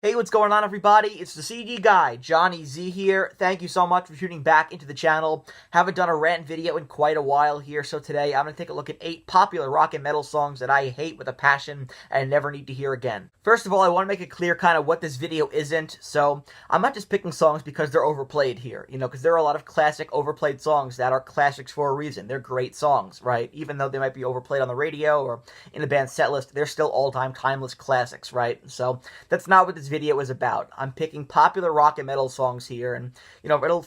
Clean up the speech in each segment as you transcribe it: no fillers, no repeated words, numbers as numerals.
Hey, what's going on, everybody? It's the CD guy, Johnny Z here. Thank you so much for tuning back into the channel. Haven't done a rant video in quite a while here, so today I'm going to take a look at 8 popular rock and metal songs that I hate with a passion and never need to hear again. First of all, I want to make it clear kind of what this video isn't, so I'm not just picking songs because they're overplayed here, because there are a lot of classic overplayed songs that are classics for a reason. They're great songs, right? Even though they might be overplayed on the radio or in the band's set list, they're still all-time timeless classics, right? So that's not what this video is about. I'm picking popular rock and metal songs here, and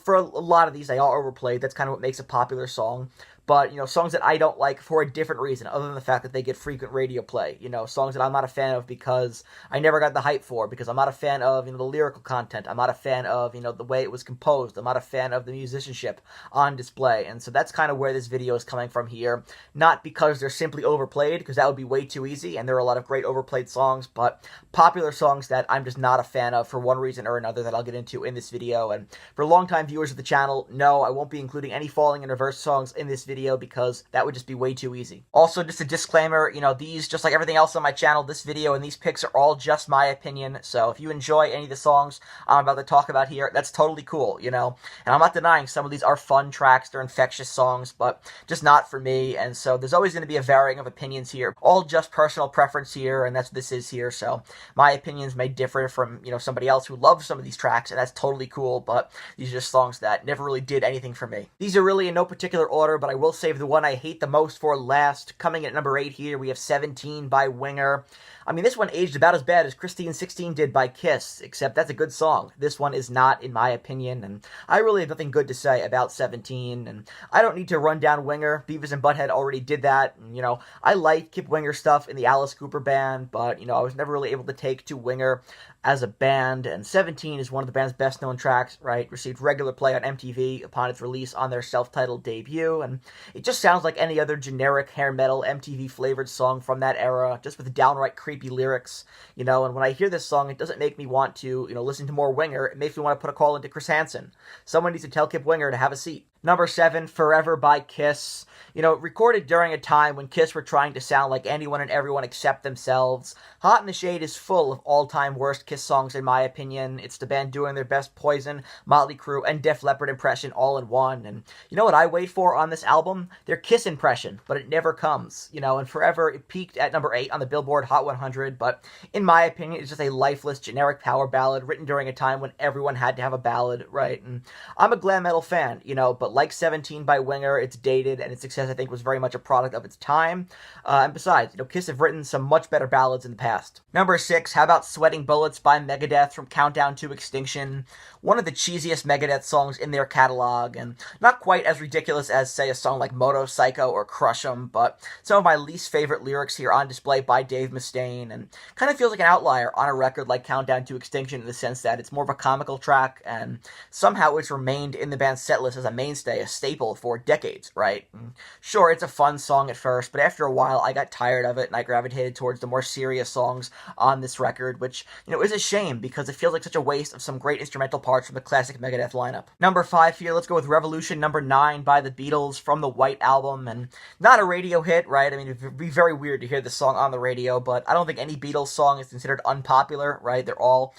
for a lot of these they are overplayed. That's kind of what makes a popular song. But, songs that I don't like for a different reason, other than the fact that they get frequent radio play. Songs that I'm not a fan of because I never got the hype for, because I'm not a fan of, the lyrical content. I'm not a fan of, the way it was composed. I'm not a fan of the musicianship on display. And so that's kind of where this video is coming from here. Not because they're simply overplayed, because that would be way too easy, and there are a lot of great overplayed songs, but popular songs that I'm just not a fan of for one reason or another that I'll get into in this video. And for longtime viewers of the channel, no, I won't be including any Falling in Reverse songs in this video because that would just be way too easy. Also, just a disclaimer, these, just like everything else on my channel, this video and these picks are all just my opinion, so if you enjoy any of the songs I'm about to talk about here, that's totally cool, and I'm not denying some of these are fun tracks, they're infectious songs, but just not for me, and so there's always going to be a varying of opinions here, all just personal preference here, and that's what this is here, so my opinions may differ from, somebody else who loves some of these tracks, and that's totally cool, but these are just songs that never really did anything for me. These are really in no particular order, but I will save the one I hate the most for last. Coming in at number 8 here, we have 17 by Winger. I mean, this one aged about as bad as Christine 16 did by Kiss, except that's a good song. This one is not, in my opinion, and I really have nothing good to say about 17, and I don't need to run down Winger. Beavis and Butthead already did that, and, I like Kip Winger stuff in the Alice Cooper band, but, I was never really able to take to Winger as a band, and 17 is one of the band's best-known tracks, right? Received regular play on MTV upon its release on their self-titled debut, and it just sounds like any other generic hair metal MTV-flavored song from that era, just with downright creepy lyrics, and when I hear this song, it doesn't make me want to, listen to more Winger. It makes me want to put a call into Chris Hansen. Someone needs to tell Kip Winger to have a seat. Number 7, Forever by Kiss. Recorded during a time when Kiss were trying to sound like anyone and everyone except themselves. Hot in the Shade is full of all-time worst Kiss songs, in my opinion. It's the band doing their best Poison, Motley Crue, and Def Leppard impression all in one. And you know what I wait for on this album? Their Kiss impression, but it never comes. And Forever, it peaked at number 8 on the Billboard Hot 100, but in my opinion, it's just a lifeless, generic power ballad written during a time when everyone had to have a ballad, right? And I'm a glam metal fan, but like 17 by Winger, it's dated, and its success, I think, was very much a product of its time. And besides, Kiss have written some much better ballads in the past. Number 6, how about Sweating Bullets by Megadeth from Countdown to Extinction? One of the cheesiest Megadeth songs in their catalog, and not quite as ridiculous as, say, a song like Moto Psycho or Crush 'Em, but some of my least favorite lyrics here on display by Dave Mustaine, and kind of feels like an outlier on a record like Countdown to Extinction in the sense that it's more of a comical track, and somehow it's remained in the band's setlist as a mainstay, a staple for decades, right? And sure, it's a fun song at first, but after a while I got tired of it, and I gravitated towards the more serious songs on this record, which, is a shame, because it feels like such a waste of some great instrumental parts from the classic Megadeth lineup. Number 5 here, let's go with Revolution number 9 by the Beatles from the White Album, and not a radio hit, right? I mean, it'd be very weird to hear this song on the radio, but I don't think any Beatles song is considered unpopular, right? They all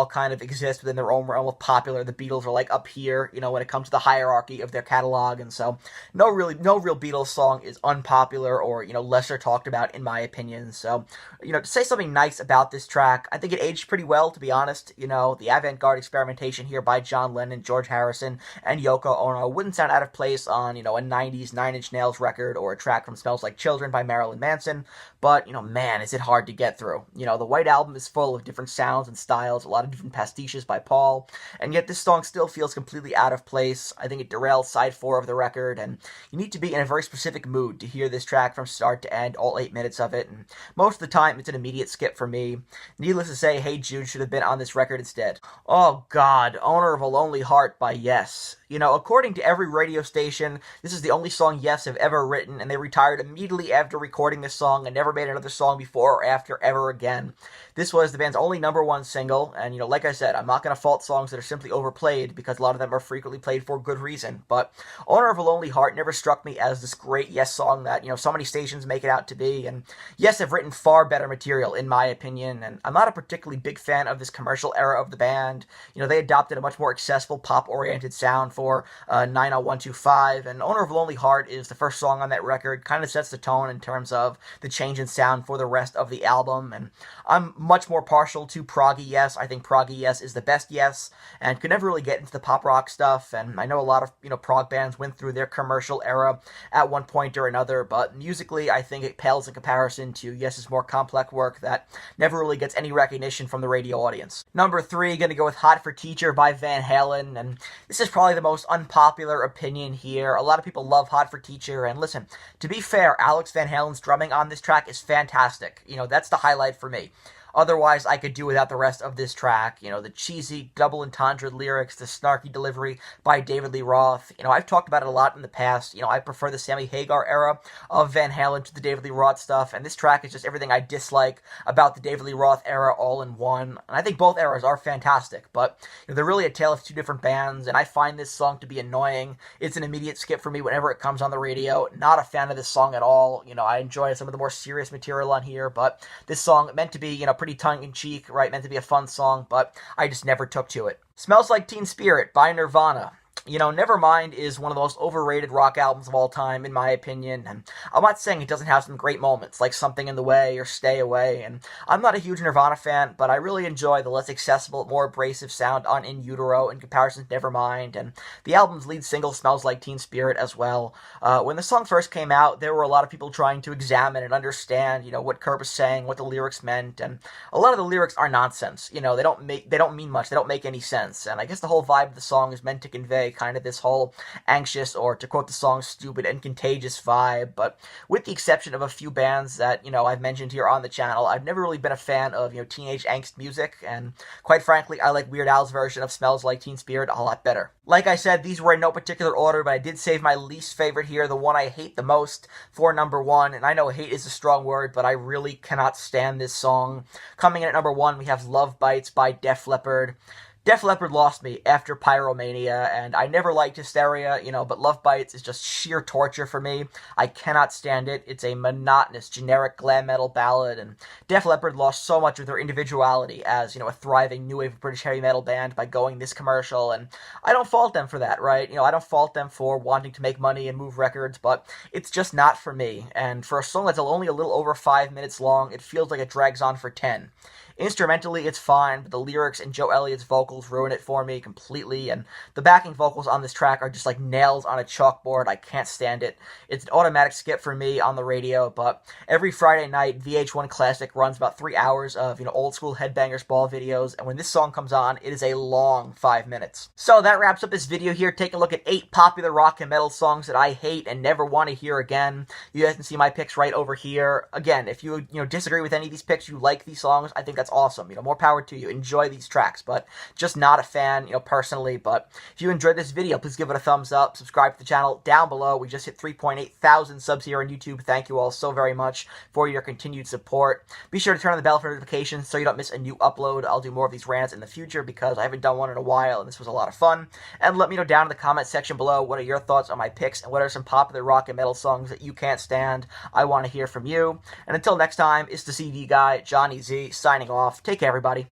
kind of exist within their own realm of popular. The Beatles are like up here, when it comes to the hierarchy of their catalog, and so no real Beatles song is unpopular or, lesser talked about in my opinion. So, to say something nice about this track, I think it aged pretty well, to be honest. The avant-garde experimentation here by John Lennon, George Harrison, and Yoko Ono wouldn't sound out of place on, a 90s Nine Inch Nails record or a track from Smells Like Children by Marilyn Manson, but, man, is it hard to get through. The White Album is full of different sounds and styles, a lot of different pastiches by Paul, and yet this song still feels completely out of place. I think it derails side 4 of the record, and you need to be in a very specific mood to hear this track from start to end, all 8 minutes of it, and most of the time it's an immediate skip for me. Needless to say, Hey Jude should have been on this record instead. Oh god, Owner of a Lonely Heart by Yes. According to every radio station, this is the only song Yes have ever written, and they retired immediately after recording this song and never made another song before or after ever again. This was the band's only #1 single, and, like I said, I'm not going to fault songs that are simply overplayed, because a lot of them are frequently played for good reason, but Owner of a Lonely Heart never struck me as this great Yes song that, so many stations make it out to be, and Yes have written far better material, in my opinion, and I'm not a particularly big fan of this commercial era of the band. They adopted a much more accessible, pop-oriented sound for 90125, and Owner of a Lonely Heart is the first song on that record, kind of sets the tone in terms of the change in sound for the rest of the album, and I'm much more partial to proggy Yes. I think proggy Yes is the best Yes, and could never really get into the pop rock stuff, and I know a lot of, prog bands went through their commercial era at one point or another, but musically, I think it pales in comparison to Yes's more complex work that never really gets any recognition from the radio audience. Number 3, gonna go with Hot for Teacher by Van Halen, and this is probably the most unpopular opinion here. A lot of people love Hot for Teacher, and listen, to be fair, Alex Van Halen's drumming on this track is fantastic. That's the highlight for me. Otherwise, I could do without the rest of this track. The cheesy, double entendre lyrics, the snarky delivery by David Lee Roth. I've talked about it a lot in the past. I prefer the Sammy Hagar era of Van Halen to the David Lee Roth stuff, and this track is just everything I dislike about the David Lee Roth era all in one. And I think both eras are fantastic, but they're really a tale of two different bands, and I find this song to be annoying. It's an immediate skip for me whenever it comes on the radio. Not a fan of this song at all. I enjoy some of the more serious material on here, but this song meant to be, pretty tongue-in-cheek, right? Meant to be a fun song, but I just never took to it. Smells Like Teen Spirit by Nirvana. Nevermind is one of the most overrated rock albums of all time, in my opinion, and I'm not saying it doesn't have some great moments, like Something in the Way or Stay Away, and I'm not a huge Nirvana fan, but I really enjoy the less accessible, more abrasive sound on In Utero in comparison to Nevermind, and the album's lead single Smells Like Teen Spirit as well. When the song first came out, there were a lot of people trying to examine and understand, what Kurt was saying, what the lyrics meant, and a lot of the lyrics are nonsense. They don't mean much, they don't make any sense, and I guess the whole vibe of the song is meant to convey kind of this whole anxious, or to quote the song, stupid and contagious vibe, but with the exception of a few bands that, I've mentioned here on the channel, I've never really been a fan of, teenage angst music, and quite frankly, I like Weird Al's version of Smells Like Teen Spirit a lot better. Like I said, these were in no particular order, but I did save my least favorite here, the one I hate the most, for number 1, and I know hate is a strong word, but I really cannot stand this song. Coming in at number 1, we have Love Bites by Def Leppard. Def Leppard lost me after Pyromania, and I never liked Hysteria, but Love Bites is just sheer torture for me. I cannot stand it. It's a monotonous, generic glam metal ballad, and Def Leppard lost so much of their individuality as, a thriving new wave British heavy metal band by going this commercial, and I don't fault them for that, right? I don't fault them for wanting to make money and move records, but it's just not for me, and for a song that's only a little over 5 minutes long, it feels like it drags on for 10. Instrumentally, it's fine, but the lyrics and Joe Elliott's vocals ruin it for me completely, and the backing vocals on this track are just like nails on a chalkboard. I can't stand it. It's an automatic skip for me on the radio, but every Friday night, VH1 Classic runs about 3 hours of, old school Headbangers Ball videos, and when this song comes on, it is a long 5 minutes. So that wraps up this video here, taking a look at 8 popular rock and metal songs that I hate and never want to hear again. You guys can see my picks right over here. Again, if you, disagree with any of these picks, you like these songs, I think that's awesome. More power to you. Enjoy these tracks, but just not a fan, personally. But if you enjoyed this video, please give it a thumbs up. Subscribe to the channel down below. We just hit 3.8 thousand subs here on YouTube. Thank you all so very much for your continued support. Be sure to turn on the bell for notifications so you don't miss a new upload. I'll do more of these rants in the future because I haven't done one in a while, and this was a lot of fun. And let me know down in the comment section below what are your thoughts on my picks and what are some popular rock and metal songs that you can't stand. I want to hear from you. And until next time, it's the CD guy, Johnny Z, signing off. Take care, everybody.